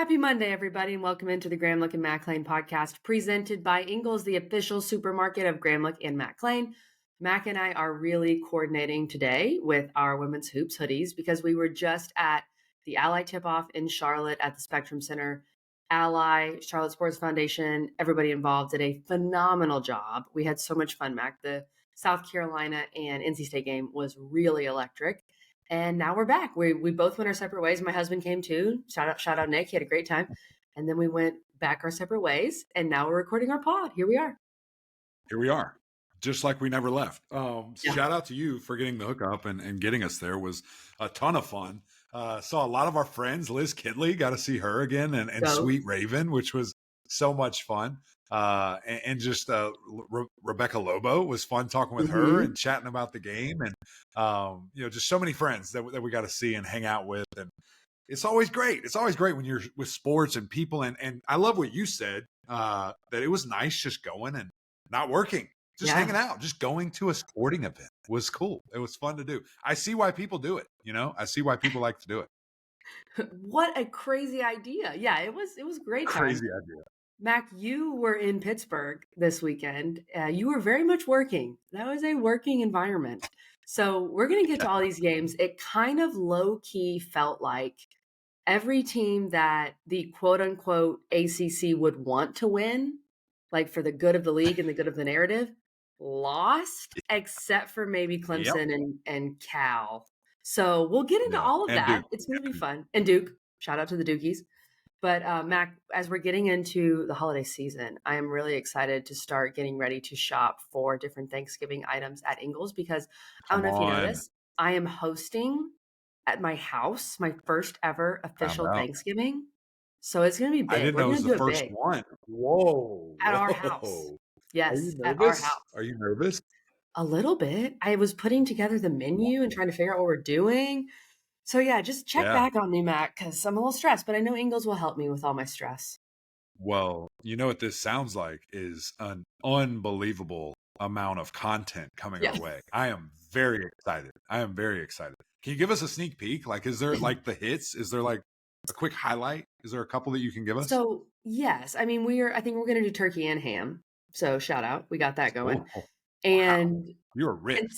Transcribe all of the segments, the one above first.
Happy Monday, everybody, and welcome into the Gramlich and Mac Lane podcast presented by Ingles, the official supermarket of Gramlich and Mac Lane. Mac and I are really coordinating today with our women's hoops hoodies because we were just at the Ally tip-off in Charlotte at the Spectrum Center. Ally, Charlotte Sports Foundation, everybody involved did a phenomenal job. We had so much fun, Mac. The South Carolina and NC State game was really electric. And now we're back. We both went our separate ways. My husband came too. Shout out Nick. He had a great time. And then we went back our separate ways. And now we're recording our pod. Here we are. Here we are. Just like we never left. Yeah. Shout out to you for getting the hookup and getting us there. It was a ton of fun. Saw a lot of our friends. Liz Kidley, got to see her again, and Sweet Raven, which was so much fun. And just Rebecca Lobo was fun talking with her and chatting about the game, and just so many friends that we got to see and hang out with, and it's always great. It's always great when you're with sports and people, and I love what you said, that it was nice just going and not working, just hanging out, just going to a sporting event was cool. It was fun to do. I see why people do it. I see why people like to do it. What a crazy idea. Yeah, it was great time. Crazy idea. Mac, you were in Pittsburgh this weekend. You were very much working. That was a working environment. So we're going to get to all these games. It kind of low-key felt like every team that the quote-unquote ACC would want to win, like for the good of the league and the good of the narrative, lost, except for maybe Clemson and Cal. So we'll get into all of that. Duke. It's going to be fun. And Duke. Shout out to the Dukies. But Mac, as we're getting into the holiday season, I am really excited to start getting ready to shop for different Thanksgiving items at Ingles because I don't know if you know this, I am hosting at my house my first ever official Thanksgiving. So it's going to be big. I didn't know it was the first one. Whoa. At our house. Yes, at our house. Are you nervous? A little bit. I was putting together the menu and trying to figure out what we're doing. So yeah, just check back on me, Mac, because I'm a little stressed, but I know Ingles will help me with all my stress. Well, you know what this sounds like is an unbelievable amount of content coming our way. I am very excited. Can you give us a sneak peek? Like, is there like the hits? Is there like a quick highlight? Is there a couple that you can give us? So yes, I mean, I think we're going to do turkey and ham. So shout out. We got that going. Oh, and wow. You're rich.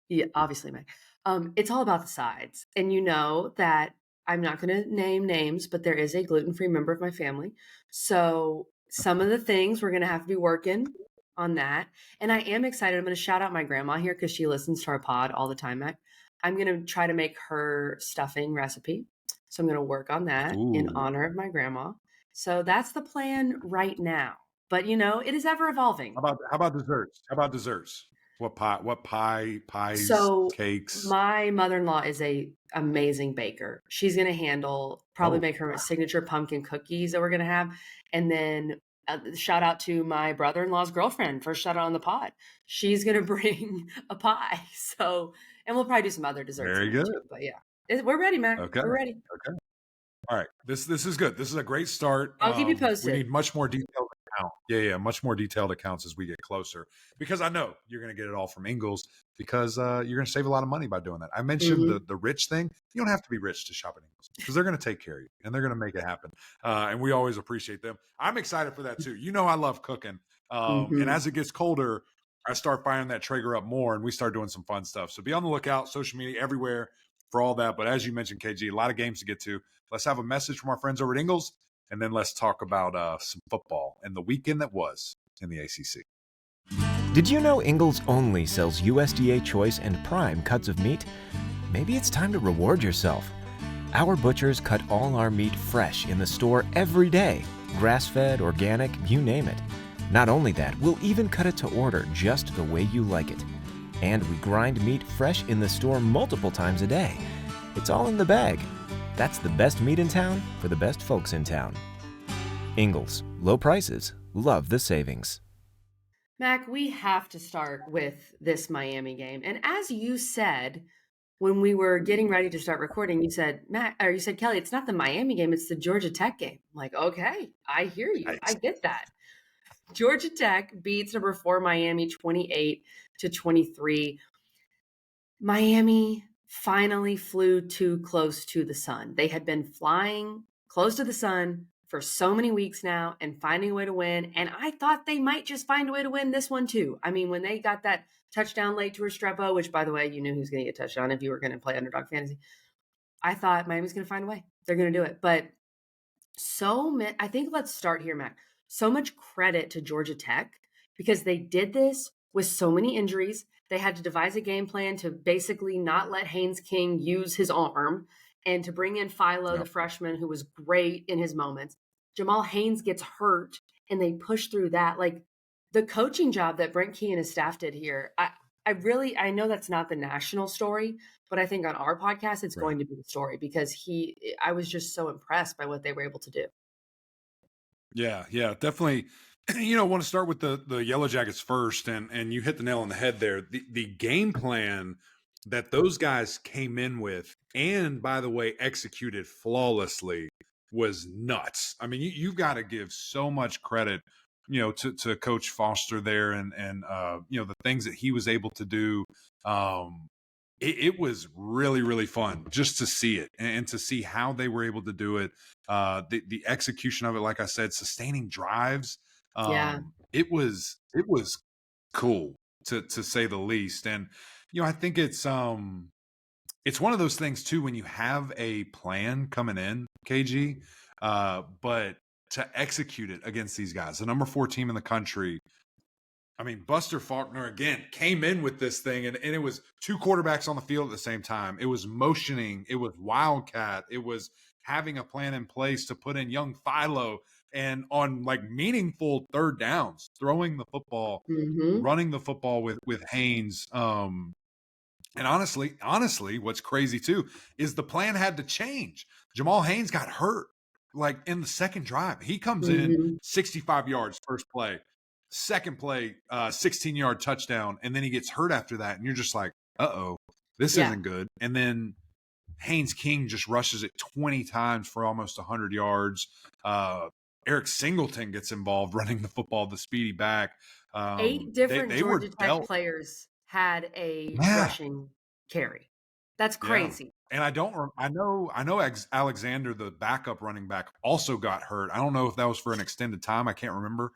Yeah, obviously, Mac. It's all about the sides. And you know that I'm not going to name names, but there is a gluten-free member of my family. So some of the things we're going to have to be working on that. And I am excited. I'm going to shout out my grandma here because she listens to our pod all the time, Mac. I'm going to try to make her stuffing recipe. So I'm going to work on that in honor of my grandma. So that's the plan right now. But, it is ever evolving. How about desserts? What pies, cakes? My mother-in-law is a amazing baker. She's going to handle, make her signature pumpkin cookies that we're going to have. And then shout out to my brother-in-law's girlfriend, first shout out on the pod. She's going to bring a pie. So, and we'll probably do some other desserts. Very good. Too, but yeah, we're ready, Mac. Okay. We're ready. Okay. All right. This is good. This is a great start. I'll keep you posted. We need much more detailed account. Yeah. Much more detailed accounts as we get closer, because I know you're going to get it all from Ingles because you're going to save a lot of money by doing that. I mentioned the rich thing. You don't have to be rich to shop at Ingles because they're going to take care of you and they're going to make it happen. And we always appreciate them. I'm excited for that too. I love cooking. And as it gets colder, I start firing that Traeger up more and we start doing some fun stuff. So be on the lookout, social media, everywhere for all that. But as you mentioned, KG, a lot of games to get to. Let's have a message from our friends over at Ingles, and then let's talk about some football and the weekend that was in the ACC. Did you know Ingles only sells USDA Choice and Prime cuts of meat? Maybe it's time to reward yourself. Our butchers cut all our meat fresh in the store every day. Grass-fed, organic, you name it. Not only that, we'll even cut it to order just the way you like it. And we grind meat fresh in the store multiple times a day. It's all in the bag. That's the best meat in town for the best folks in town. Ingles, low prices, love the savings. Mac, we have to start with this Miami game. And as you said, when we were getting ready to start recording, you said, Kelly, it's not the Miami game, it's the Georgia Tech game. I'm like, okay, I hear you. Nice. I get that. Georgia Tech beats number 4 Miami 28-23. Miami finally flew too close to the sun. They had been flying close to the sun for so many weeks now and finding a way to win. And I thought they might just find a way to win this one too. I mean, when they got that touchdown late to Restrepo, which by the way, you knew who's going to get a touchdown if you were going to play Underdog Fantasy. I thought Miami's going to find a way. They're going to do it. But I think let's start here, Mac. So much credit to Georgia Tech because they did this with so many injuries. They had to devise a game plan to basically not let Haynes King use his arm and to bring in Philo, the freshman, who was great in his moments. Jamal Haynes gets hurt and they push through that. Like the coaching job that Brent Key and his staff did here, I know that's not the national story, but I think on our podcast, it's going to be the story because I was just so impressed by what they were able to do. Yeah, definitely. Want to start with the Yellow Jackets first, and you hit the nail on the head there. The game plan that those guys came in with, and by the way, executed flawlessly, was nuts. I mean, you've got to give so much credit, to Coach Foster there, and the things that he was able to do. It was really, really fun just to see it and to see how they were able to do it. The execution of it, like I said, sustaining drives. It was cool to say the least. And, I think it's one of those things too, when you have a plan coming in, KG, but to execute it against these guys, the number 4 team in the country. I mean, Buster Faulkner, again, came in with this thing, and it was 2 quarterbacks on the field at the same time. It was motioning. It was wildcat. It was having a plan in place to put in young Philo and on, like, meaningful third downs, throwing the football, running the football with Haynes. And honestly, what's crazy, too, is the plan had to change. Jamal Haynes got hurt, like, in the second drive. He comes in 65 yards first play. Second play, 16-yard touchdown, and then he gets hurt after that, and you're just like, uh-oh, this isn't good. And then Haynes King just rushes it 20 times for almost 100 yards. Eric Singleton gets involved running the football, the speedy back. 8 different Georgia Tech players had a rushing carry. That's crazy. And I know Alexander, the backup running back, also got hurt. I don't know if that was for an extended time. I can't remember.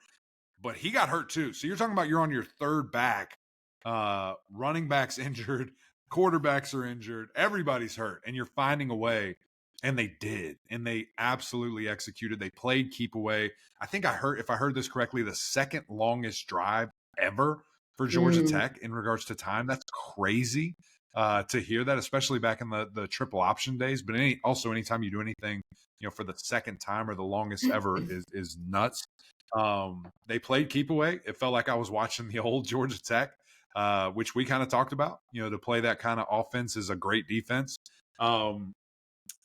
But he got hurt too. So you're talking about you're on your third back. Running backs injured, quarterbacks are injured, everybody's hurt, and you're finding a way. And they did. And they absolutely executed. They played keep away. I think if I heard this correctly, the second longest drive ever for Georgia Tech in regards to time. That's crazy to hear that, especially back in the triple option days. But anytime you do anything, for the second time or the longest ever is nuts. They played keep away. It felt like I was watching the old Georgia Tech, which we kind of talked about. To play that kind of offense is a great defense.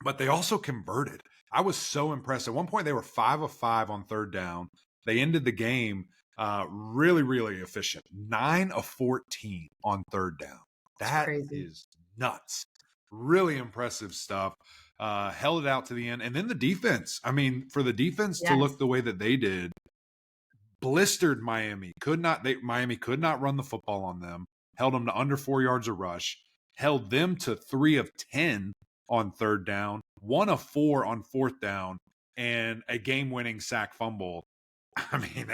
But they also converted. I was so impressed. At one point, they were 5 of 5 on third down. They ended the game really, really efficient. 9 of 14 on third down. That is nuts. Really impressive stuff. Held it out to the end. And then the defense. I mean, for the defense to look the way that they did, blistered Miami. Miami could not run the football on them. Held them to under 4 yards a rush. Held them to 3 of 10 on third down. 1 of 4 on fourth down. And a game-winning sack fumble. I mean,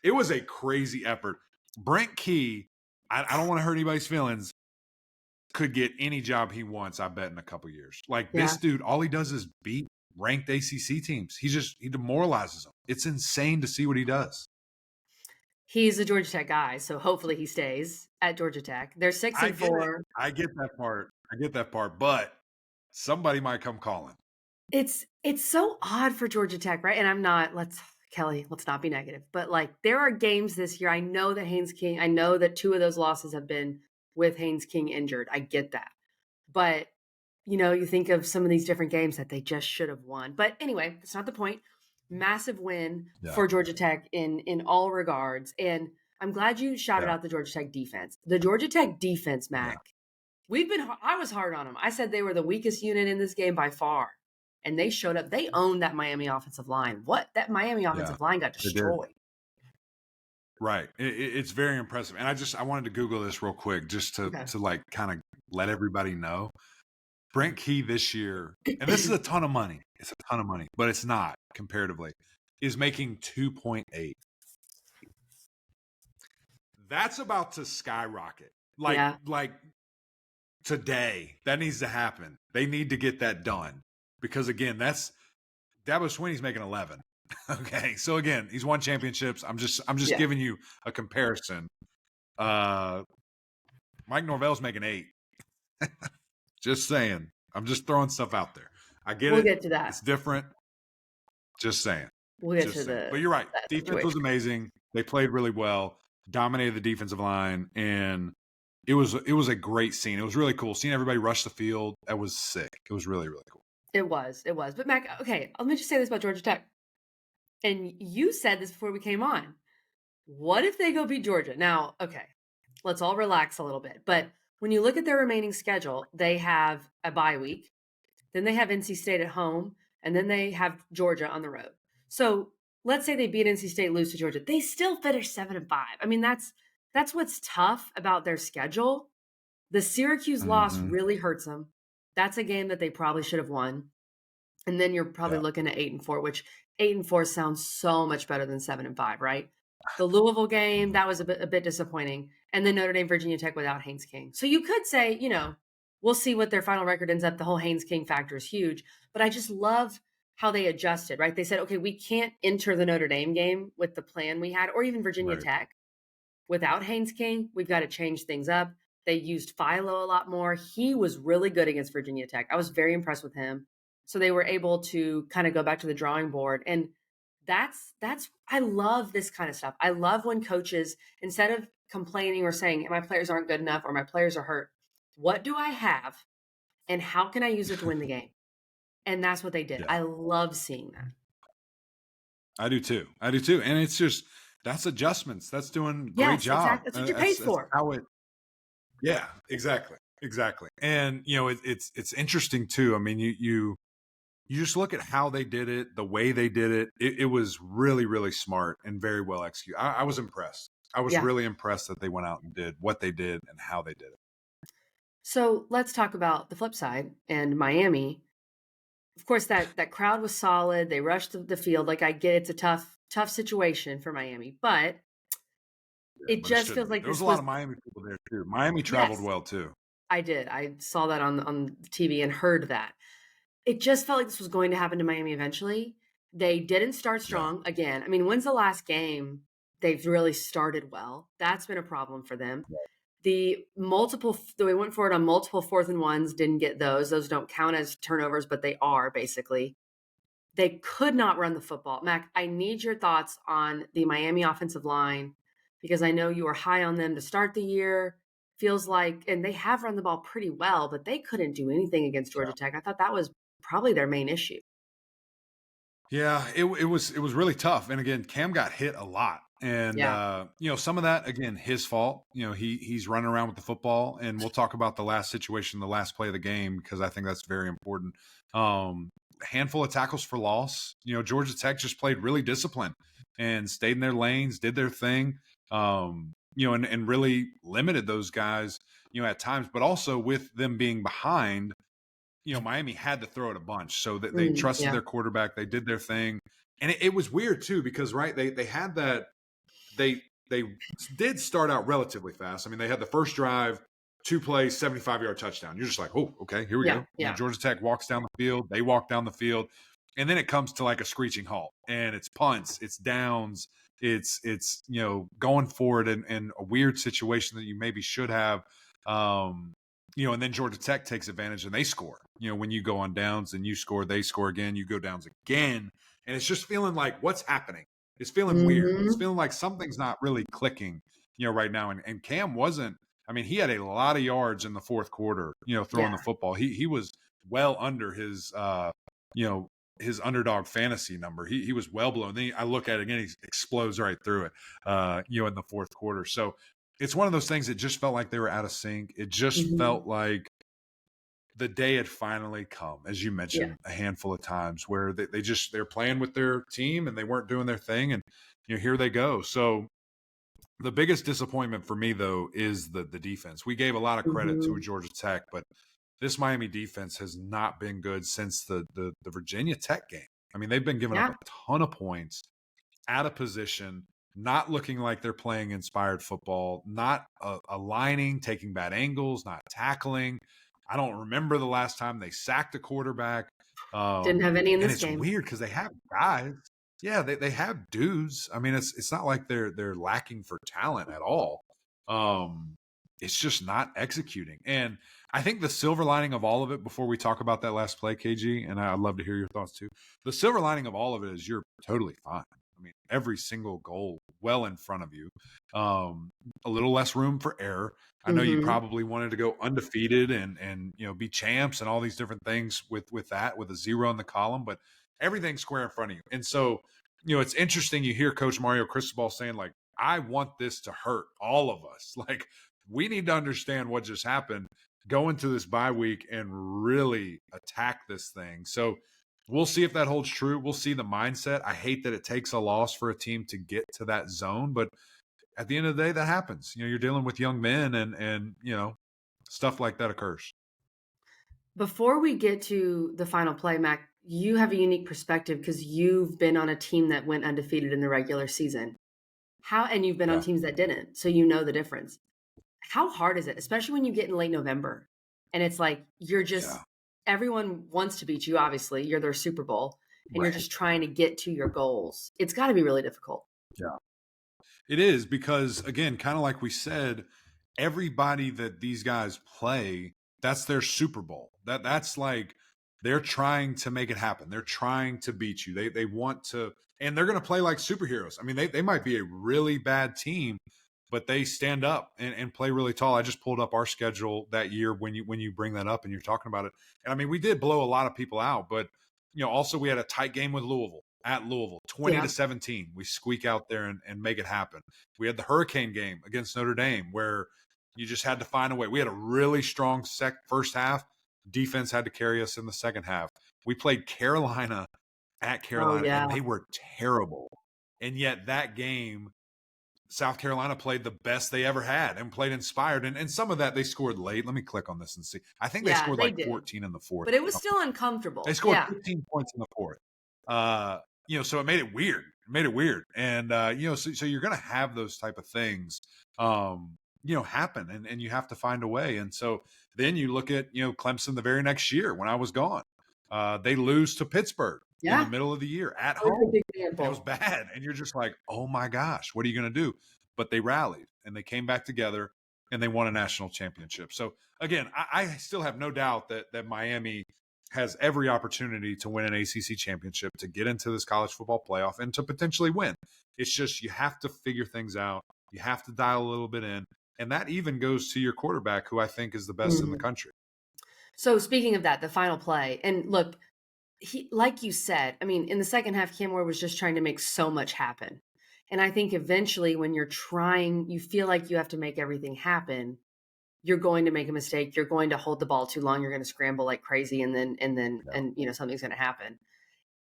it was a crazy effort. Brent Key, I don't want to hurt anybody's feelings, could get any job he wants, I bet, in a couple years. Like, this dude, all he does is beat ranked ACC teams. He demoralizes them. It's insane to see what he does. He's a Georgia Tech guy, so hopefully he stays at Georgia Tech. They're 6-4. I get that part, but somebody might come calling. It's so odd for Georgia Tech, right? And I'm not, let's not be negative, but like there are games this year. I know that 2 of those losses have been with Haynes King injured. I get that. But, you think of some of these different games that they just should have won. But anyway, that's not the point. Massive win for Georgia Tech in all regards. And I'm glad you shouted out the Georgia Tech defense. The Georgia Tech defense, Mac, I was hard on them. I said they were the weakest unit in this game by far. And they showed up. They owned that Miami offensive line. That Miami offensive line got destroyed. Right. It's very impressive. And I wanted to Google this real quick just to like kind of let everybody know. Brent Key this year, and this is a ton of money. It's a ton of money, but it's not comparatively, is making 2.8. That's about to skyrocket. Like today, that needs to happen. They need to get that done because again, Dabo Swinney's making 11. Okay, so again, he's won championships. I'm just giving you a comparison. Mike Norvell's making 8. Just saying. I'm just throwing stuff out there. I get it. We'll get to that. It's different. Just saying. We'll get to the. But you're right. Defense was amazing. They played really well, dominated the defensive line, and it was a great scene. It was really cool. Seeing everybody rush the field, that was sick. It was really, really cool. It was. But Mac, okay, let me just say this about Georgia Tech. And you said this before we came on. What if they go beat Georgia? Now, okay, let's all relax a little bit. But when you look at their remaining schedule, they have a bye week, then they have NC State at home, and then they have Georgia on the road. So let's say they beat NC State, lose to Georgia. They still finish 7-5. I mean, that's what's tough about their schedule. The Syracuse loss really hurts them. That's a game that they probably should have won. And then you're probably looking at 8-4, which 8-4 sounds so much better than 7-5, right? The Louisville game, that was a bit disappointing. And then Notre Dame, Virginia Tech without Haynes King. So you could say, we'll see what their final record ends up. The whole Haynes King factor is huge. But I just love how they adjusted, right? They said, okay, we can't enter the Notre Dame game with the plan we had, or even Virginia Tech without Haynes King. We've got to change things up. They used Philo a lot more. He was really good against Virginia Tech. I was very impressed with him. So they were able to kind of go back to the drawing board. And that's I love this kind of stuff. I love when coaches, instead of complaining or saying my players aren't good enough or my players are hurt, what do I have and how can I use it to win the game? And that's what they did. I love seeing that. I do too. And it's just, that's adjustments. That's doing great job. Exactly. That's what you're paid for. Yeah, exactly. And it's interesting too. I mean, you just look at how they did it, the way they did it. It was really, really smart and very well executed. I was impressed. I was really impressed that they went out and did what they did and how they did it. So let's talk about the flip side and Miami. Of course, that crowd was solid. They rushed the field. Like, I get it's a tough situation for Miami, but it just feels like there was a lot of Miami people there too. Miami traveled well too. I did. I saw that on TV and heard that. It just felt like this was going to happen to Miami eventually. They didn't start strong again. I mean, when's the last game they've really started well? That's been a problem for them. They went for it on multiple 4th and 1s, didn't get those. Those don't count as turnovers, but they are basically. They could not run the football. Mac, I need your thoughts on the Miami offensive line because I know you were high on them to start the year. Feels like, and they have run the ball pretty well, but they couldn't do anything against Georgia Tech. I thought that was probably their main issue. Yeah, it was really tough. And again, Cam got hit a lot. And, some of that, again, his fault. He's running around with the football. And we'll talk about the last situation, the last play of the game, because I think that's very important. A handful of tackles for loss. Georgia Tech just played really disciplined and stayed in their lanes, did their thing, and really limited those guys, at times. But also with them being behind, Miami had to throw it a bunch. So that they trusted their quarterback. They did their thing. And it was weird, too, because, they had that. They did start out relatively fast. I mean, they had the first drive, 2 plays, 75-yard touchdown. You're just like, oh, okay, here we go. Yeah. Georgia Tech walks down the field. They walk down the field. And then it comes to like a screeching halt. And it's punts, it's downs, it's going for it in a weird situation that you maybe should have. And then Georgia Tech takes advantage and they score. When you go on downs and you score, they score again, you go downs again. And it's just feeling like what's happening? It's feeling weird. It's feeling like something's not really clicking, right now. And Cam wasn't, I mean, he had a lot of yards in the fourth quarter, throwing the football. He was well under his, his underdog fantasy number. He was well below. And then I look at it again, he explodes right through it, in the fourth quarter. So it's one of those things that just felt like they were out of sync. It just felt like the day had finally come, as you mentioned a handful of times, where they're playing with their team and they weren't doing their thing, and here they go. So the biggest disappointment for me though is the defense. We gave a lot of credit to Georgia Tech, but this Miami defense has not been good since the Virginia Tech game. I mean, they've been giving up a ton of points, out of position, not looking like they're playing inspired football, not aligning, taking bad angles, not tackling. I don't remember the last time they sacked a quarterback. Didn't have any in this game. And it's weird because they have guys. Yeah, they have dudes. I mean, it's not like they're lacking for talent at all. It's just not executing. And I think the silver lining of all of it, before we talk about that last play, KG, and I'd love to hear your thoughts too. The silver lining of all of it is you're totally fine. I mean, every single goal well in front of you. A little less room for error. I know you probably wanted to go undefeated and be champs and all these different things with that, with a 0 in the column, but everything's square in front of you. And so, it's interesting. You hear Coach Mario Cristobal saying, like, I want this to hurt all of us. Like, we need to understand what just happened, go into this bye week and really attack this thing. So we'll see if that holds true. We'll see the mindset. I hate that it takes a loss for a team to get to that zone, but at the end of the day, that happens. You're dealing with young men and stuff like that occurs. Before we get to the final play, Mac, you have a unique perspective because you've been on a team that went undefeated in the regular season. And you've been on teams that didn't, so you know the difference. How hard is it, especially when you get in late November and it's like you're just everyone wants to beat you, obviously. You're their Super Bowl, and you're just trying to get to your goals. It's got to be really difficult. Yeah. It is because, again, kind of like we said, everybody that these guys play, that's their Super Bowl. That's like they're trying to make it happen. They're trying to beat you. They want to, and they're going to play like superheroes. I mean, they might be a really bad team, but they stand up and play really tall. I just pulled up our schedule that year when you bring that up and you're talking about it. And I mean, we did blow a lot of people out, but also we had a tight game with Louisville. At Louisville, 20-17. We squeak out there and make it happen. We had the Hurricane game against Notre Dame where you just had to find a way. We had a really strong first half. Defense had to carry us in the second half. We played Carolina at Carolina, and they were terrible. And yet that game, South Carolina played the best they ever had and played inspired. And some of that they scored late. Let me click on this and see. I think they scored 14 in the fourth. But it was still uncomfortable. They scored 15 points in the fourth. So it made it weird. And, so you're going to have those type of things, happen and you have to find a way. And so then you look at, Clemson the very next year when I was gone, they lose to Pittsburgh in the middle of the year at home. It was bad. And you're just like, oh my gosh, what are you going to do? But they rallied and they came back together and they won a national championship. So again, I still have no doubt that Miami has every opportunity to win an ACC championship, to get into this college football playoff, and to potentially win. It's just you have to figure things out. You have to dial a little bit in. And that even goes to your quarterback, who I think is the best in the country. So speaking of that, the final play, and look, like you said, I mean, in the second half, Cam Ward was just trying to make so much happen. And I think eventually when you're trying, you feel like you have to make everything happen. You're going to make a mistake. You're going to hold the ball too long. You're going to scramble like crazy. And then something's going to happen.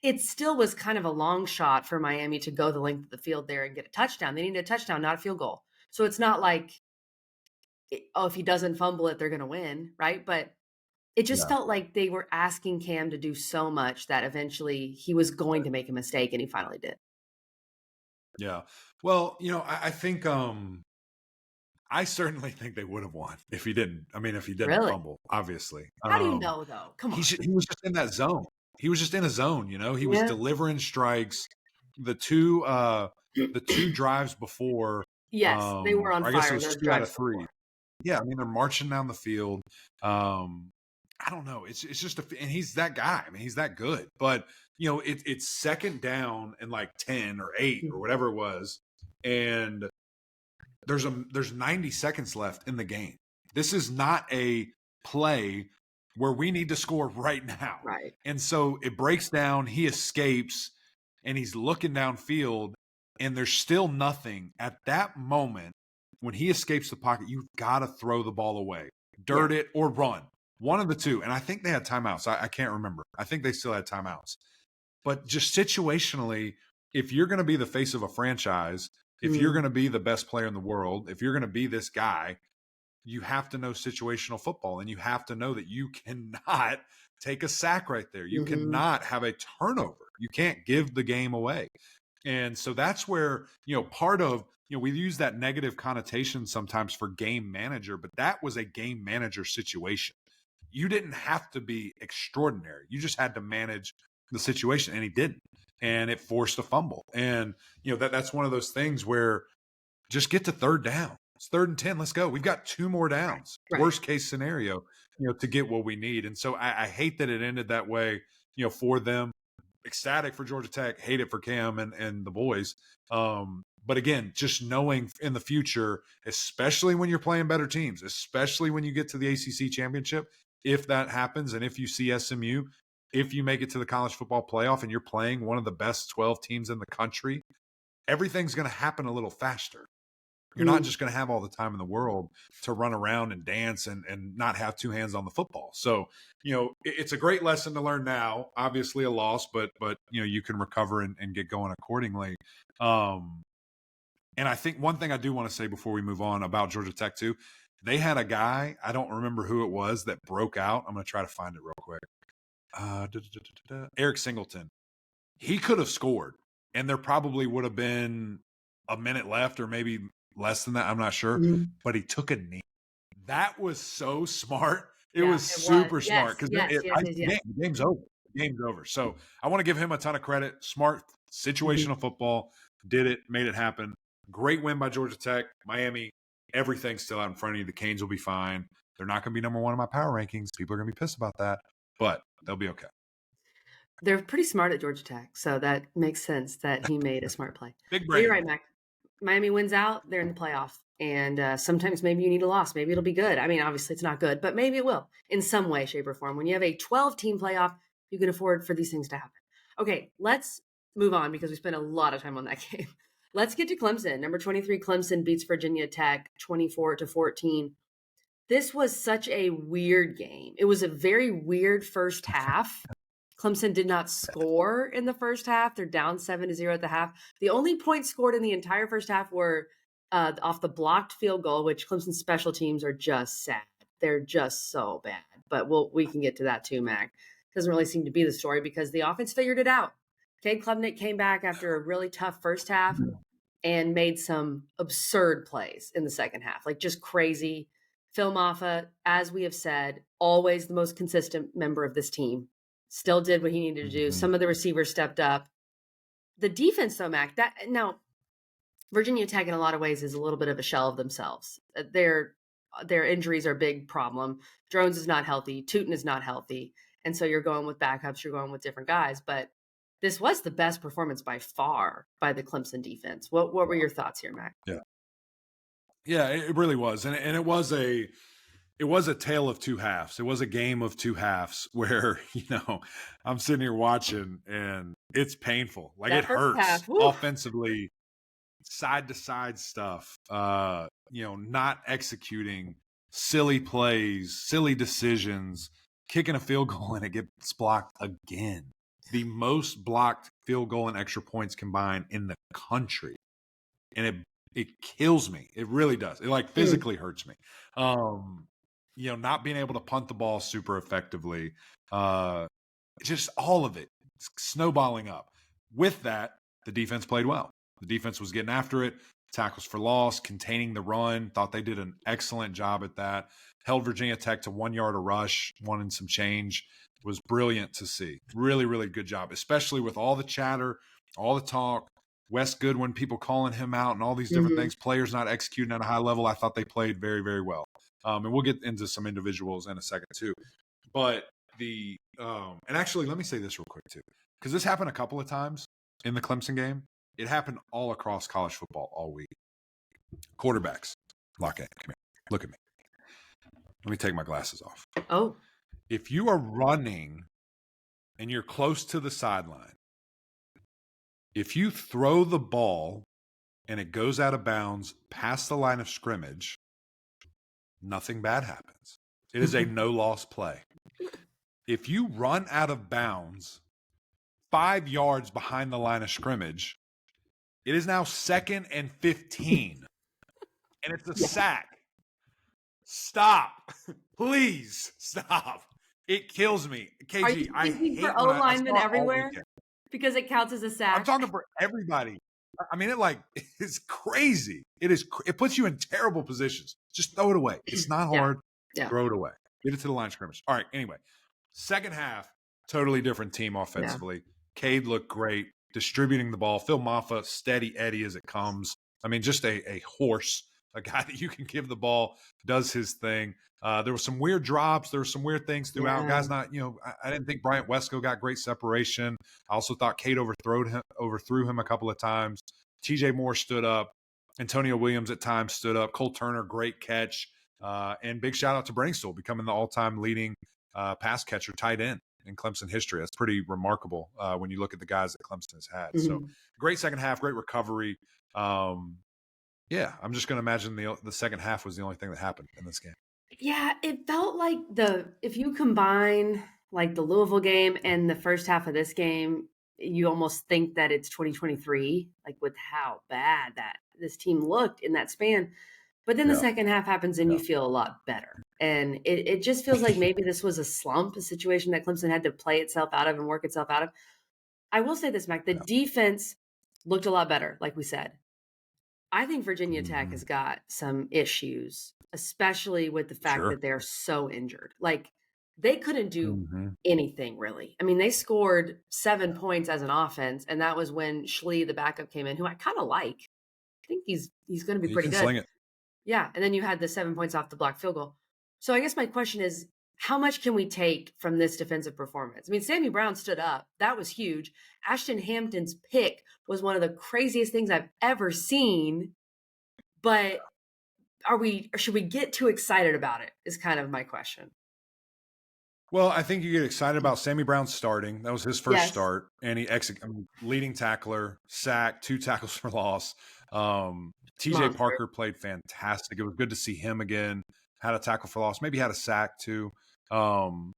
It still was kind of a long shot for Miami to go the length of the field there and get a touchdown. They needed a touchdown, not a field goal. So it's not like, if he doesn't fumble it, they're going to win. Right. But it just felt like they were asking Cam to do so much that eventually he was going to make a mistake, and he finally did. Yeah. Well, I think, I certainly think they would have won if he didn't. I mean, if he didn't fumble, obviously. How do you know, though? Come on. He was just in that zone. He was just in a zone, He was delivering strikes. The two drives before. Yes, they were on fire. I guess it was 2 out of 3. Before. Yeah, I mean, they're marching down the field. I don't know. It's just and he's that guy. I mean, he's that good. But it's second down and like 10 or 8 or whatever it was, and there's 90 seconds left in the game. This is not a play where we need to score right now. Right. And so it breaks down, he escapes, and he's looking downfield, and there's still nothing. At that moment, when he escapes the pocket, you've got to throw the ball away. Dirt it or run. One of the two. And I think they had timeouts. I can't remember. I think they still had timeouts. But just situationally, if you're going to be the face of a franchise, if you're going to be the best player in the world, if you're going to be this guy, you have to know situational football, and you have to know that you cannot take a sack right there. You cannot have a turnover. You can't give the game away. And so that's where, part of, we use that negative connotation sometimes for game manager, but that was a game manager situation. You didn't have to be extraordinary. You just had to manage the situation, and he didn't. And it forced a fumble. And, that's one of those things where just get to third down. It's 3rd and 10. Let's go. We've got 2 more downs. Right. Worst case scenario, to get what we need. And so I hate that it ended that way, for them. Ecstatic for Georgia Tech, hate it for Cam and the boys. But again, just knowing in the future, especially when you're playing better teams, especially when you get to the ACC championship, if that happens, and if you see SMU, if you make it to the college football playoff and you're playing one of the best 12 teams in the country, everything's going to happen a little faster. You're not just going to have all the time in the world to run around and dance and not have 2 hands on the football. So, it's a great lesson to learn now. Obviously a loss, but you can recover and get going accordingly. And I think one thing I do want to say before we move on about Georgia Tech too, they had a guy, I don't remember who it was, that broke out. I'm going to try to find it real quick. Eric Singleton. He could have scored, and there probably would have been a minute left or maybe less than that. I'm not sure, but he took a knee. That was so smart. It was super smart because the game's over. The game's over. So I want to give him a ton of credit. Smart situational football, did it, made it happen. Great win by Georgia Tech. Miami, everything's still out in front of you. The Canes will be fine. They're not going to be number 1 in my power rankings. People are going to be pissed about that, but they'll be okay. They're pretty smart at Georgia Tech, so that makes sense that he made a smart play. Big brain. You're right, Mac. Miami wins out, they're in the playoff. And sometimes maybe you need a loss. Maybe it'll be good. I mean, obviously it's not good, but maybe it will in some way, shape, or form. When you have a 12-team playoff, you can afford for these things to happen. Okay, let's move on because we spent a lot of time on that game. Let's get to Clemson. Number 23, Clemson beats Virginia Tech 24-14. This was such a weird game. It was a very weird first half. Clemson did not score in the first half. They're down 7-0 at the half. The only points scored in the entire first half were off the blocked field goal, which Clemson's special teams are just sad. They're just so bad. But we can get to that too, Mac. Doesn't really seem to be the story because the offense figured it out. Cade Klubnik came back after a really tough first half and made some absurd plays in the second half, like just crazy. Phil Maffa, as we have said, always the most consistent member of this team. Still did what he needed to do. Some of the receivers stepped up. The defense, though, Mac, now Virginia Tech in a lot of ways is a little bit of a shell of themselves. Their injuries are a big problem. Drones is not healthy. Tootin is not healthy. And so you're going with backups. You're going with different guys. But this was the best performance by far by the Clemson defense. What were your thoughts here, Mac? Yeah, it really was. And it was a tale of 2 halves. It was a game of 2 halves where, I'm sitting here watching and it's painful. Like it hurts offensively, side to side stuff, not executing, silly plays, silly decisions, kicking a field goal and it gets blocked again. The most blocked field goal and extra points combined in the country. And it kills me. It really does. It physically hurts me. Not being able to punt the ball super effectively, just all of it snowballing up. With that, the defense played well. The defense was getting after it, tackles for loss, containing the run. Thought they did an excellent job at that. Held Virginia Tech to 1 yard a rush, 1 and some change. It was brilliant to see. Really, really good job, especially with all the chatter, all the talk. Wes Goodwin, people calling him out and all these different things, players not executing at a high level. I thought they played very, very well. And we'll get into some individuals in a second too. But and actually, let me say this real quick too, because this happened a couple of times in the Clemson game. It happened all across college football all week. Quarterbacks, lock in. Come here. Look at me. Let me take my glasses off. Oh. If you are running and you're close to the sideline, if you throw the ball and it goes out of bounds past the line of scrimmage, nothing bad happens. It is a no-loss play. If you run out of bounds 5 yards behind the line of scrimmage, it is now 2nd and 15, and it's a sack. Stop. Please stop. It kills me. Are you KG, I thinking for hate when I O-linemen saw it all everywhere? weekend. Because it counts as a I'm sack. talking for everybody. I mean, it's crazy. It puts you in terrible positions. Just throw it away. It's not hard. Yeah. Throw it away. Get it to the line of scrimmage. All right. Anyway, second half, totally different team offensively. Cade looked great, distributing the ball. Phil Maffa, steady Eddie as it comes. I mean, just a horse, a guy that you can give the ball, does his thing. There were some weird drops. There were some weird things throughout. Yeah. Guys, I didn't think Bryant Wesco got great separation. I also thought Cade overthrew him a couple of times. TJ Moore stood up. Antonio Williams at times stood up. Cole Turner, great catch. And big shout out to Bringstool, becoming the all-time leading pass catcher tight end in Clemson history. That's pretty remarkable when you look at the guys that Clemson has had. So great second half, great recovery. I'm just going to imagine the second half was the only thing that happened in this game. Yeah, it felt like if you combine like the Louisville game and the first half of this game, you almost think that it's 2023, like with how bad that this team looked in that span. But then the second half happens and you feel a lot better. And it just feels like maybe this was a slump, a situation that Clemson had to play itself out of and work itself out of. I will say this, Mac, the defense looked a lot better, like we said. I think Virginia Tech has got some issues, especially with the fact that they're so injured. Like, they couldn't do anything, really. I mean, they scored 7 points as an offense, and that was when Schlee, the backup, came in, who I kind of like. I think he's going to be pretty good. Sling it. Yeah, and then you had the 7 points off the blocked field goal. So I guess my question is, how much can we take from this defensive performance? I mean, Sammy Brown stood up. That was huge. Ashton Hampton's pick was one of the craziest things I've ever seen. But should we get too excited about it is kind of my question. Well, I think you get excited about Sammy Brown starting. That was his first start. And he leading tackler, sack, 2 tackles for loss. TJ Parker played fantastic. It was good to see him again. Had a tackle for loss, maybe had a sack too. And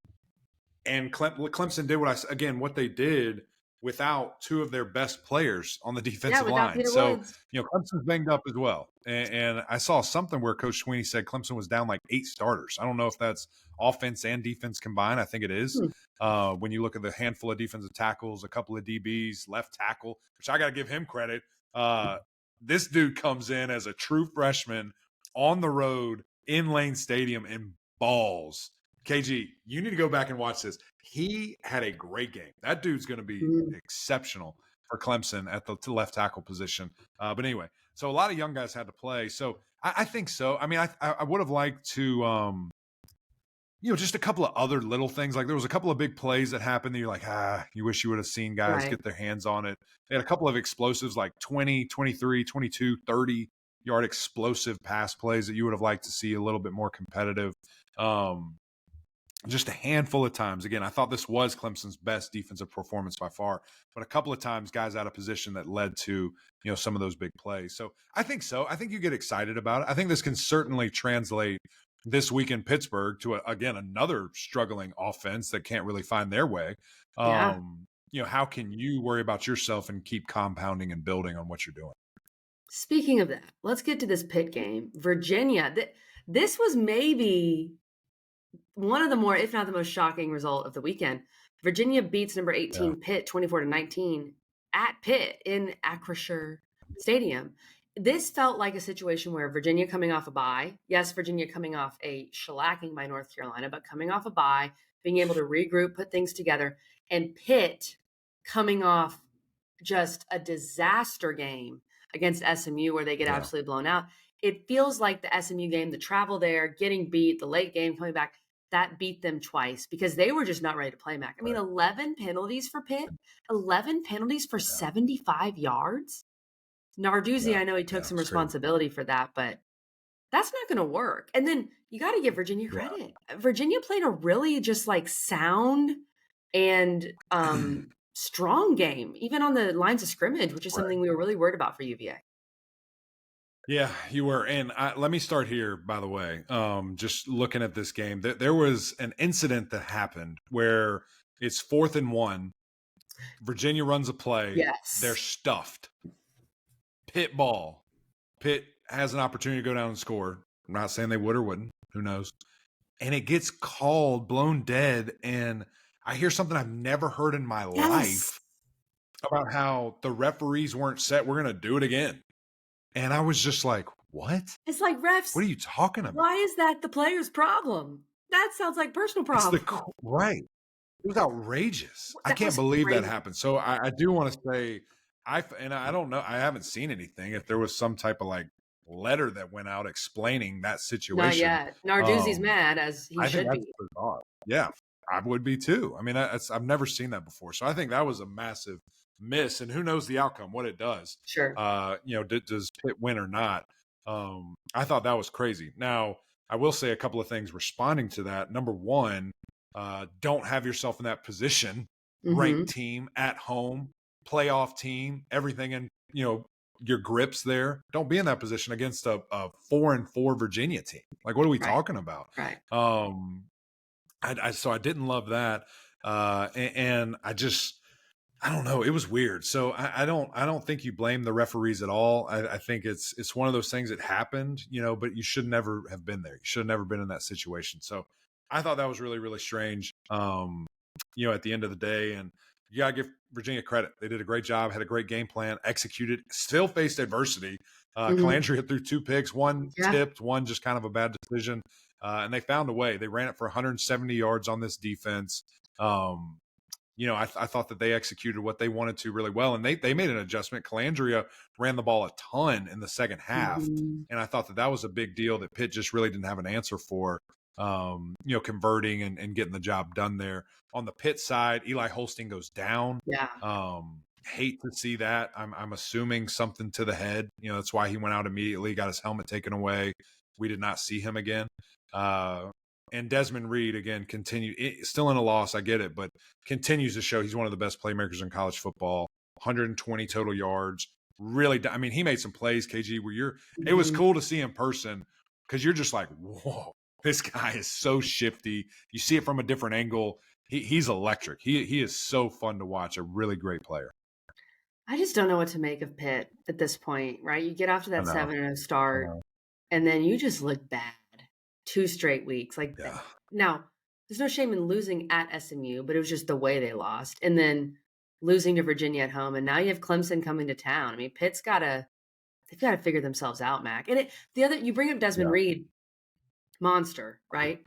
Clemson did what they did without 2 of their best players on the defensive line. Peter So, Woods. Clemson's banged up as well. And I saw something where Coach Sweeney said Clemson was down like 8 starters. I don't know if that's offense and defense combined. I think it is. When you look at the handful of defensive tackles, a couple of DBs, left tackle, which I got to give him credit. This dude comes in as a true freshman on the road in Lane Stadium and balls. KG, you need to go back and watch this. He had a great game. That dude's going to be exceptional for Clemson at the left tackle position. But anyway, so a lot of young guys had to play. So I think so. I mean, I would have liked to, just a couple of other little things. Like there was a couple of big plays that happened that you're like, you wish you would have seen guys get their hands on it. They had a couple of explosives like 20, 23, 22, 30-yard explosive pass plays that you would have liked to see a little bit more competitive. Just a handful of times. Again, I thought this was Clemson's best defensive performance by far, but a couple of times guys out of position that led to, some of those big plays. So. I think you get excited about it. I think this can certainly translate this week in Pittsburgh to, again, another struggling offense that can't really find their way. How can you worry about yourself and keep compounding and building on what you're doing? Speaking of that, let's get to this Pitt game. Virginia, this was maybe one of the more, if not the most shocking result of the weekend. Virginia beats number 18 Pitt 24-19 at Pitt in Acrisure Stadium. This felt like a situation where Virginia coming off a bye. Yes, Virginia coming off a shellacking by North Carolina, but coming off a bye, being able to regroup, put things together, and Pitt coming off just a disaster game against SMU where they get absolutely blown out. It feels like the SMU game, the travel there, getting beat, the late game coming back, that beat them twice because they were just not ready to play, Mac. I mean, 11 penalties for Pitt, 11 penalties for 75 yards. Narduzzi, I know he took some responsibility for that, but that's not going to work. And then you got to give Virginia credit. Virginia played a really just like sound and strong game, even on the lines of scrimmage, which is something we were really worried about for UVA. Yeah, you were. And let me start here, by the way, just looking at this game. There was an incident that happened where it's 4th and 1. Virginia runs a play. Yes. They're stuffed. Pitt ball. Pitt has an opportunity to go down and score. I'm not saying they would or wouldn't. Who knows? And it gets called blown dead. And I hear something I've never heard in my life about how the referees weren't set. We're going to do it again. And I was just like, what? It's like, refs. What are you talking about? Why is that the player's problem? That sounds like personal problem. Right. It was outrageous. I can't believe that happened. So I do want to say, I don't know. I haven't seen anything. If there was some type of like letter that went out explaining that situation. Not yet. Narduzzi's mad, as he should be. Bizarre. Yeah, I would be too. I mean, I've never seen that before. So I think that was a massive miss. And who knows the outcome, what it does. Sure. Does Pitt win or not? I thought that was crazy. Now, I will say a couple of things responding to that. Number one, don't have yourself in that position. Ranked team at home, playoff team, everything in your grips there. Don't be in that position against a 4-4 Virginia team. Like, what are we talking about? Right. So I didn't love that, and I don't know. It was weird. So I don't think you blame the referees at all. I think it's one of those things that happened, but you should never have been there. You should have never been in that situation. So I thought that was really, really strange. At the end of the day, and you gotta give Virginia credit. They did a great job, had a great game plan, executed, still faced adversity. Calandria threw 2 picks, one tipped, one just kind of a bad decision. And they found a way. They ran it for 170 yards on this defense. I thought that they executed what they wanted to really well, and they made an adjustment. Calandria ran the ball a ton in the second half, and I thought that was a big deal that Pitt just really didn't have an answer for, converting and getting the job done there. On the Pitt side, Eli Holstein goes down. Yeah. Hate to see that. I'm assuming something to the head. That's why he went out immediately, got his helmet taken away. We did not see him again. And Desmond Reed, again, continued, still in a loss, I get it, but continues to show he's one of the best playmakers in college football. 120 total yards. Really, I mean, he made some plays, KG, where it was cool to see in person because you're just like, whoa, this guy is so shifty. You see it from a different angle. He's electric. He is so fun to watch. A really great player. I just don't know what to make of Pitt at this point, right? You get off to that 7-0 start, and then you just look bad. 2 straight weeks. Now, there's no shame in losing at SMU, but it was just the way they lost. And then losing to Virginia at home. And now you have Clemson coming to town. I mean, Pitt's they've got to figure themselves out, Mac. And you bring up Desmond Reed, monster, right?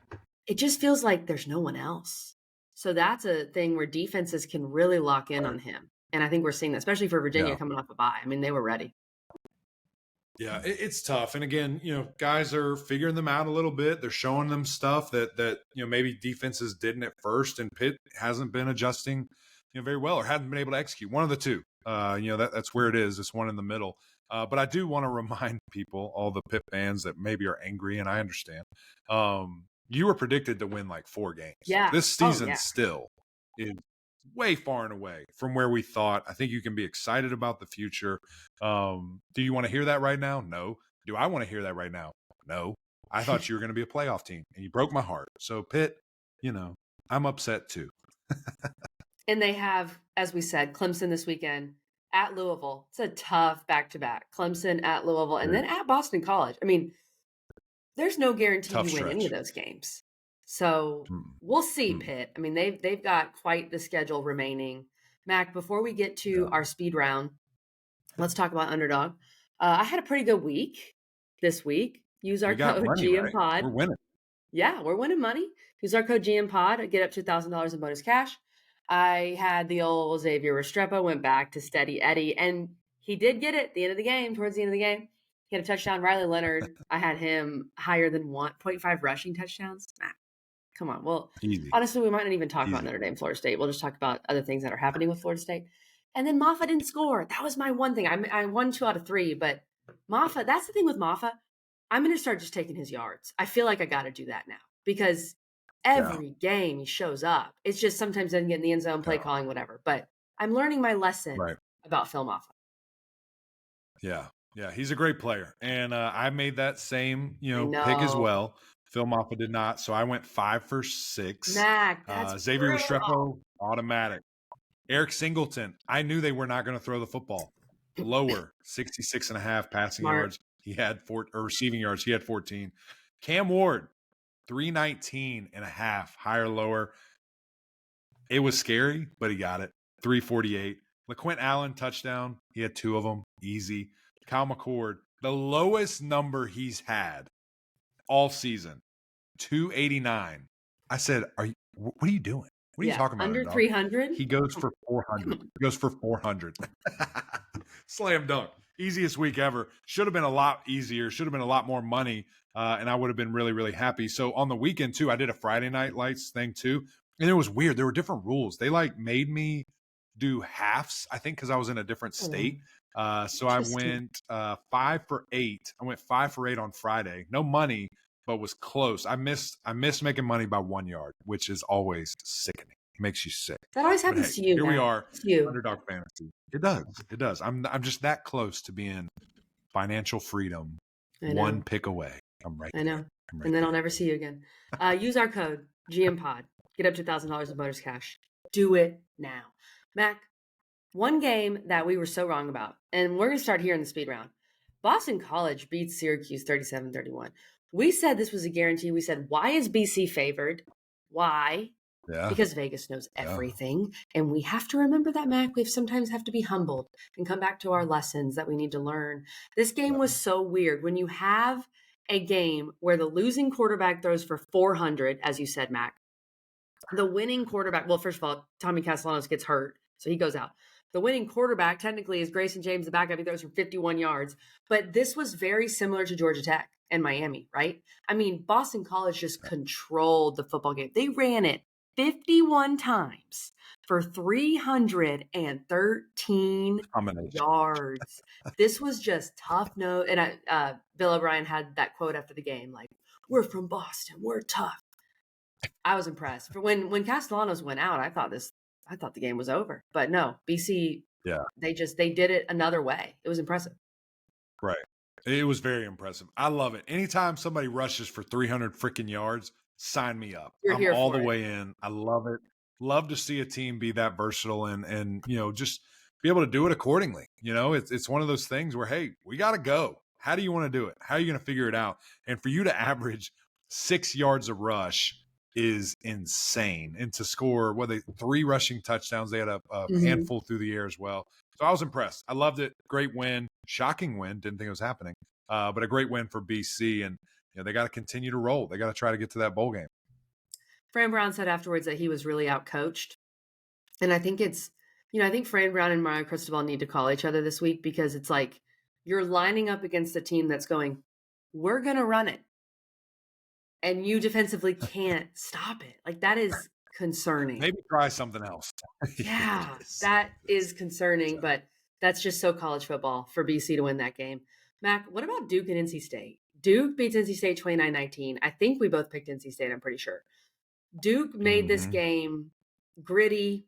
It just feels like there's no one else. So that's a thing where defenses can really lock in on him. And I think we're seeing that, especially for Virginia coming off a bye. I mean, they were ready. Yeah, it's tough. And again, guys are figuring them out a little bit. They're showing them stuff that maybe defenses didn't at first, and Pitt hasn't been adjusting very well or hadn't been able to execute. One of the two. That's where it is. It's one in the middle. But I do want to remind people, all the Pitt fans that maybe are angry, and I understand. You were predicted to win like 4 games. Yeah. This season still is way far and away from where we thought. I think you can be excited about the future. Do you want to hear that right now? No. Do I want to hear that right now? No. I thought you were going to be a playoff team, and you broke my heart. So Pitt, I'm upset too. And they have, as we said, Clemson this weekend at Louisville. It's a tough back-to-back. Clemson at Louisville, and then at Boston College. I mean, there's no guarantee you win any of those games. So we'll see, Pitt. I mean, they've got quite the schedule remaining. Mac, before we get to our speed round, let's talk about Underdog. I had a pretty good week this week. Use our code GMPod. Right? We're winning. Yeah, we're winning money. Use our code GMPod. Get up to $1,000 in bonus cash. I had the old Xavier Restrepo, went back to Steady Eddie, and he did get it at the end of the game, towards the end of the game. He had a touchdown. Riley Leonard, I had him higher than 1.5 rushing touchdowns. Mac. Come on. Well, honestly, we might not even talk about Notre Dame, Florida State. We'll just talk about other things that are happening with Florida State. And then Maffa didn't score. That was my one thing. I won 2 out of 3, but Maffa, that's the thing with Maffa. I'm going to start just taking his yards. I feel like I got to do that now because every game he shows up. It's just sometimes doesn't get in the end zone, play calling, whatever. But I'm learning my lesson about Phil Maffa. Yeah. Yeah. He's a great player. And I made that same, pick as well. Phil Maffa did not, so I went 5 for 6. Mac, that's Xavier Restrepo, automatic. Eric Singleton, I knew they were not going to throw the football. Lower, 66.5 passing yards. He had receiving yards. He had 14. Cam Ward, 319.5, higher, lower. It was scary, but he got it. 348. LaQuint Allen, touchdown. He had 2 of them. Easy. Kyle McCord, the lowest number he's had all season, 289. I said, what are you doing? What are you talking about? Under 300? He goes for 400. He goes for 400. Slam dunk. Easiest week ever. Should have been a lot easier. Should have been a lot more money. And I would have been really, really happy. So on the weekend, too, I did a Friday Night Lights thing, too. And it was weird. There were different rules. They made me do halves, I think, because I was in a different state. So I went 5 for 8. I went 5 for 8 on Friday. No money, but was close. I missed making money by 1 yard, which is always sickening. It makes you sick. That always happens to you. Here we are, you. Underdog Fantasy. It does. It does. I'm just that close to being financial freedom. One pick away. I'm right. I know. And then I'll never see you again. Use our code GMPOD. Get up to $1,000 in bonus cash. Do it now. Mac, one game that we were so wrong about, and we're going to start here in the speed round. Boston College beats Syracuse 37-31. We said this was a guarantee. We said, why is BC favored? Why? Yeah. Because Vegas knows everything. Yeah. And we have to remember that, Mac. We sometimes have to be humbled and come back to our lessons that we need to learn. This game was so weird. When you have a game where the losing quarterback throws for 400, as you said, Mac, the winning quarterback, well, first of all, Tommy Castellanos gets hurt, so he goes out. The winning quarterback technically is Grayson James, the backup. He throws for 51 yards. But this was very similar to Georgia Tech and Miami, right? I mean, Boston College just controlled the football game. They ran it 51 times for 313 yards. This was just tough. And Bill O'Brien had that quote after the game, like, we're from Boston. We're tough. I was impressed. For when Castellanos went out, I thought the game was over. But no, BC, they did it another way. It was impressive. Right. It was very impressive. I love it. Anytime somebody rushes for 300 freaking yards, sign me up. I'm all the way in. I love it. Love to see a team be that versatile and just be able to do it accordingly. It's one of those things where, hey, we got to go. How do you want to do it? How are you going to figure it out? And for you to average 6 yards a rush is insane. And to score 3 rushing touchdowns, they had a handful through the air as well. So I was impressed. I loved it. Great win. Shocking win. Didn't think it was happening. But a great win for BC. And they got to continue to roll. They got to try to get to that bowl game. Fran Brown said afterwards that he was really outcoached. And I think I think Fran Brown and Mario Cristobal need to call each other this week, because it's like you're lining up against a team that's going, we're going to run it. And you defensively can't stop it. Like, that is concerning. Maybe try something else. Yeah, that is concerning, but that's just so college football for BC to win that game. Mac, what about Duke and NC State? Duke beats NC State 29-19. I think we both picked NC State, I'm pretty sure. Duke made this game gritty,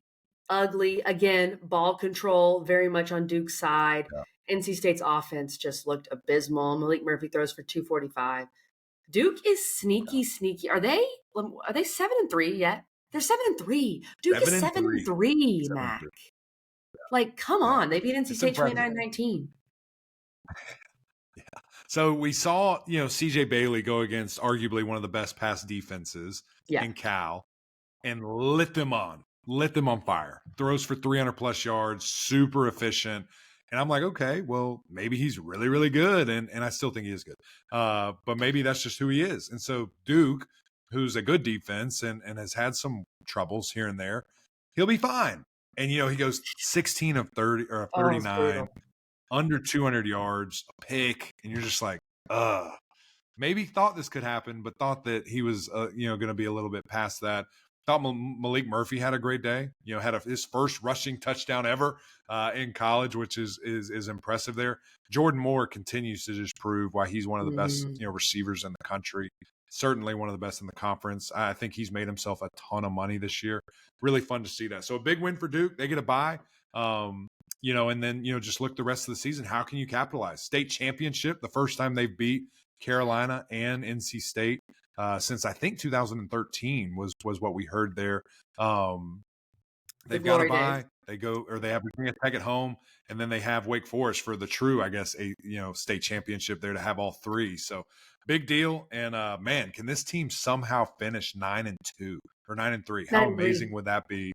ugly. Again, ball control very much on Duke's side. Yeah. NC State's offense just looked abysmal. Malik Murphy throws for 245. Duke is sneaky. Are they 7-3 yet? They're 7-3. Duke is 7-3, Mac. Like, come on. They beat NC State 29-19. Yeah. So we saw, CJ Bailey go against arguably one of the best pass defenses in Cal and lit them on fire. Throws for 300 plus yards, super efficient. And I'm like, okay, well, maybe he's really, really good. And I still think he is good. But maybe that's just who he is. And so Duke, who's a good defense and has had some troubles here and there, he'll be fine. And, he goes 16 of 30 or 39, under 200 yards, a pick. And you're just like, maybe thought this could happen, but thought that he was, going to be a little bit past that. Thought Malik Murphy had a great day. Had his first rushing touchdown ever in college, which is impressive there. Jordan Moore continues to just prove why he's one of the best receivers in the country. Certainly one of the best in the conference. I think he's made himself a ton of money this year. Really fun to see that. So a big win for Duke. They get a bye. And then just look the rest of the season. How can you capitalize? State championship, the first time they've beat Carolina and NC State. Since I think 2013 was what we heard there. The They've got a glory days. bye. They have Virginia Tech at home, and then they have Wake Forest for the true, I guess, state championship there to have all three. So big deal. And man, can this team somehow finish 9-2 or 9-3? How 9-3. amazing would that be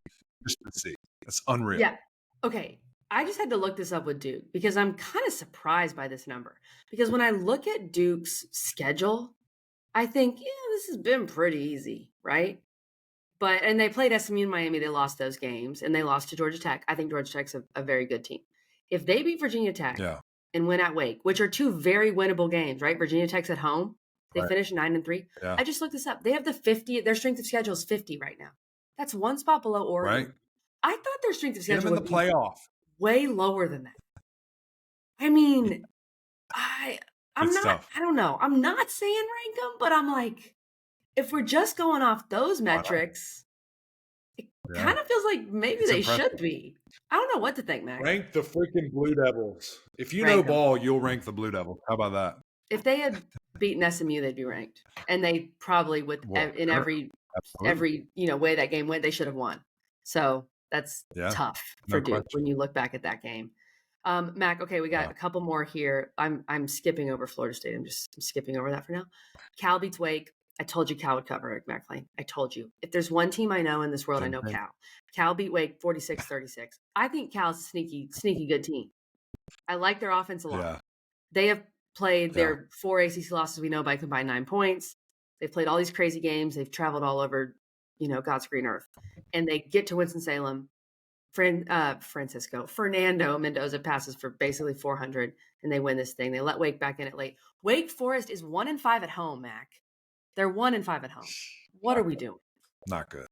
just to see? It's unreal. Yeah. Okay. I just had to look this up with Duke because I'm kind of surprised by this number. Because when I look at Duke's schedule, I think, this has been pretty easy, right? And they played SMU and Miami. They lost those games, and they lost to Georgia Tech. I think Georgia Tech's a very good team. If they beat Virginia Tech and win at Wake, which are two very winnable games, right? Virginia Tech's at home. They finished 9-3. Yeah. I just looked this up. They have the 50. Their strength of schedule is 50 right now. That's one spot below Oregon. Right. I thought their strength of schedule in the playoff. Way lower than that. I mean, I'm not. Tough. I don't know. I'm not saying rank them, but I'm like, if we're just going off those metrics, it kind of feels like maybe they should be. I don't know what to think, Max. Rank the freaking Blue Devils. If you know ball, you'll rank the Blue Devils. How about that? If they had beaten SMU, they'd be ranked, and they probably would in every way that game went. They should have won. So that's tough for Duke when you look back at that game. Mac, okay, we got a couple more here. I'm skipping over Florida State. I'm skipping over that for now. Cal beats Wake. I told you Cal would cover Mac Lane. I told you. If there's one team I know in this world, I know Cal. Cal beat Wake 46-36. I think Cal's a sneaky good team. I like their offense a lot. Yeah. They have played their 4 ACC losses we know by combined 9 points. They've played all these crazy games. They've traveled all over, God's green earth. And they get to Winston-Salem. Fernando Mendoza passes for basically 400, and they win this thing. They let Wake back in it late. Wake Forest is 1-5 at home, Mac. They're 1-5 at home. What are we doing? Not good.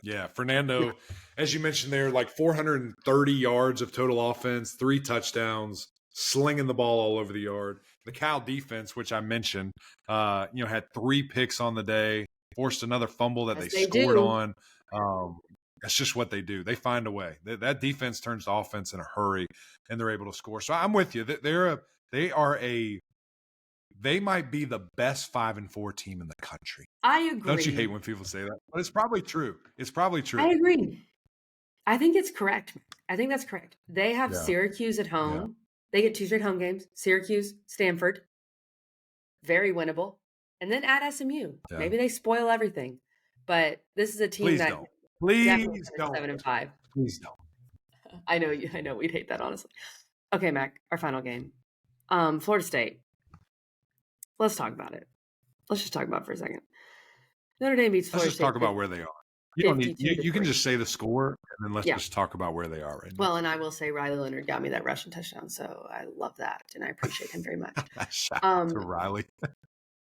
Yeah, Fernando, as you mentioned there, like 430 yards of total offense, 3 touchdowns, slinging the ball all over the yard. The Cal defense, which I mentioned, had 3 picks on the day, forced another fumble that they scored on. That's just what they do. They find a way. That defense turns to offense in a hurry, and they're able to score. So I'm with you. They might be the best 5-4 team in the country. I agree. Don't you hate when people say that? But it's probably true. I agree. I think it's correct. I think that's correct. They have Syracuse at home. Yeah. They get 2 straight home games. Syracuse, Stanford. Very winnable. And then at SMU. Yeah. Maybe they spoil everything. But this is a team Please that don't. Please don't. 7-5. Please don't. I know we'd hate that, honestly. Okay, Mac, our final game. Florida State. Let's talk about it. Let's just talk about it for a second. Notre Dame beats Florida State. Let's just talk about where they are. You can just say the score, and then let's just talk about where they are right now. Well, and I will say Riley Leonard got me that rushing touchdown, so I love that, and I appreciate him very much. Shout out to Riley.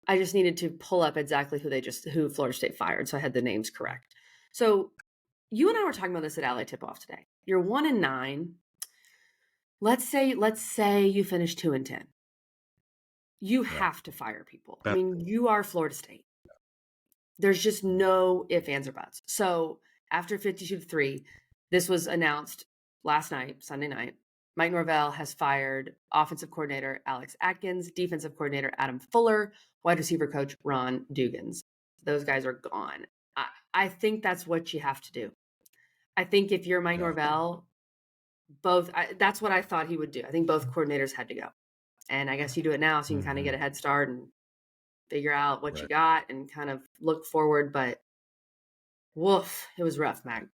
I just needed to pull up exactly who Florida State fired, so I had the names correct. So you and I were talking about this at Ally Tip-Off today. You're 1-9. Let's say you finish 2-10. You have to fire people. I mean, you are Florida State. There's just no ifs, ands, or buts. So after 52-3, this was announced last night, Sunday night. Mike Norvell has fired offensive coordinator Alex Atkins, defensive coordinator Adam Fuller, wide receiver coach Ron Dugans. Those guys are gone. I think that's what you have to do. I think if you're Mike Norvell, that's what I thought he would do. I think both coordinators had to go. And I guess you do it now so you can kind of get a head start and figure out what you got and kind of look forward. But woof, it was rough, Mac.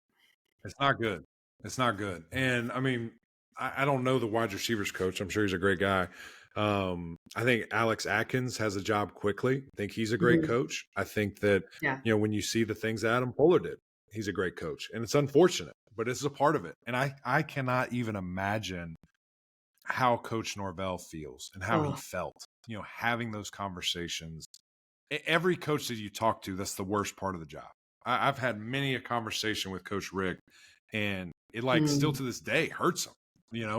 It's not good. And I mean, I don't know the wide receivers coach. I'm sure he's a great guy. I think Alex Atkins has a job quickly. I think he's a great coach. I think that, when you see the things Adam Fuller did, he's a great coach. And it's unfortunate, but it's a part of it. And I cannot even imagine how Coach Norvell feels and how he felt, having those conversations. Every coach that you talk to, that's the worst part of the job. I've had many a conversation with Coach Rick, and it still to this day hurts him,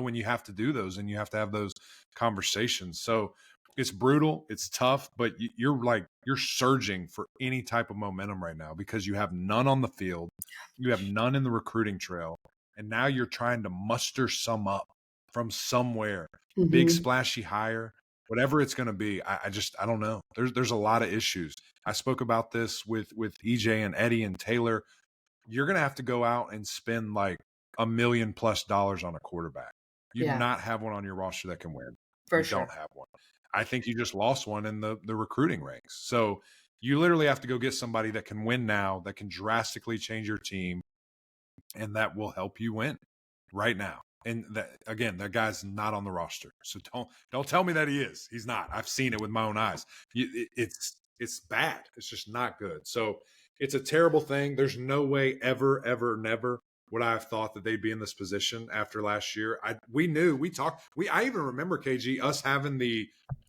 when you have to do those and you have to have those conversations. So it's brutal, it's tough, but you're surging for any type of momentum right now because you have none on the field, you have none in the recruiting trail, and now you're trying to muster some up from somewhere, big splashy hire, whatever it's going to be. I don't know. There's a lot of issues. I spoke about this with EJ and Eddie and Taylor you're going to have to go out and spend like $1 million+ on a quarterback. You do not have one on your roster that can win. You don't have one. I think you just lost one in the recruiting ranks. So you literally have to go get somebody that can win now, that can drastically change your team, and that will help you win right now. And that guy's not on the roster. So don't tell me that he is. He's not. I've seen it with my own eyes. It's bad. It's just not good. So it's a terrible thing. There's no way ever, never would I have thought that they'd be in this position after last year. I even remember, KG, us having the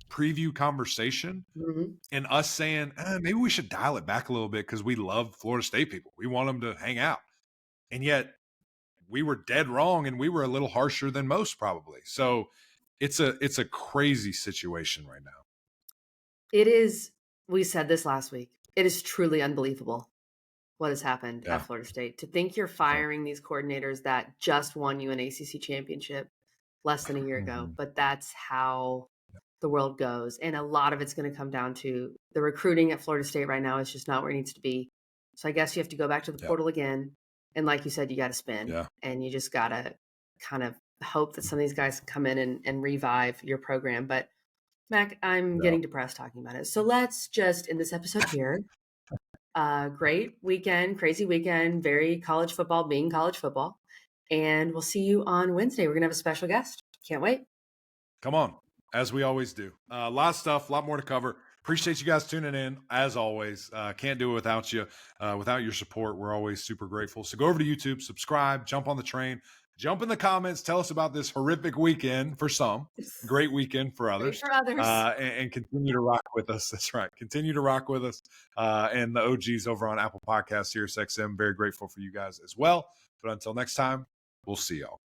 preview conversation and us saying, maybe we should dial it back a little bit because we love Florida State people. We want them to hang out. And yet we were dead wrong, and we were a little harsher than most probably. So it's a crazy situation right now. It is. We said this last week. It is truly unbelievable what has happened at Florida State. To think you're firing these coordinators that just won you an ACC championship less than a year ago, but that's how the world goes. And a lot of it's going to come down to the recruiting at Florida State right now is just not where it needs to be. So I guess you have to go back to the portal again. And like you said, you got to spin and you just got to kind of hope that some of these guys come in and revive your program. But Mac, I'm getting depressed talking about it. So let's just end this episode here. Great weekend, crazy weekend, very college football being college football. And we'll see you on Wednesday. We're going to have a special guest. Can't wait. Come on, as we always do. A lot of stuff, a lot more to cover. Appreciate you guys tuning in, as always. Can't do it without you. Without your support, we're always super grateful. So go over to YouTube, subscribe, jump on the train, jump in the comments, tell us about this horrific weekend for some, great weekend for others. And continue to rock with us. That's right. Continue to rock with us. And the OGs over on Apple Podcasts, SiriusXM, very grateful for you guys as well. But until next time, we'll see y'all.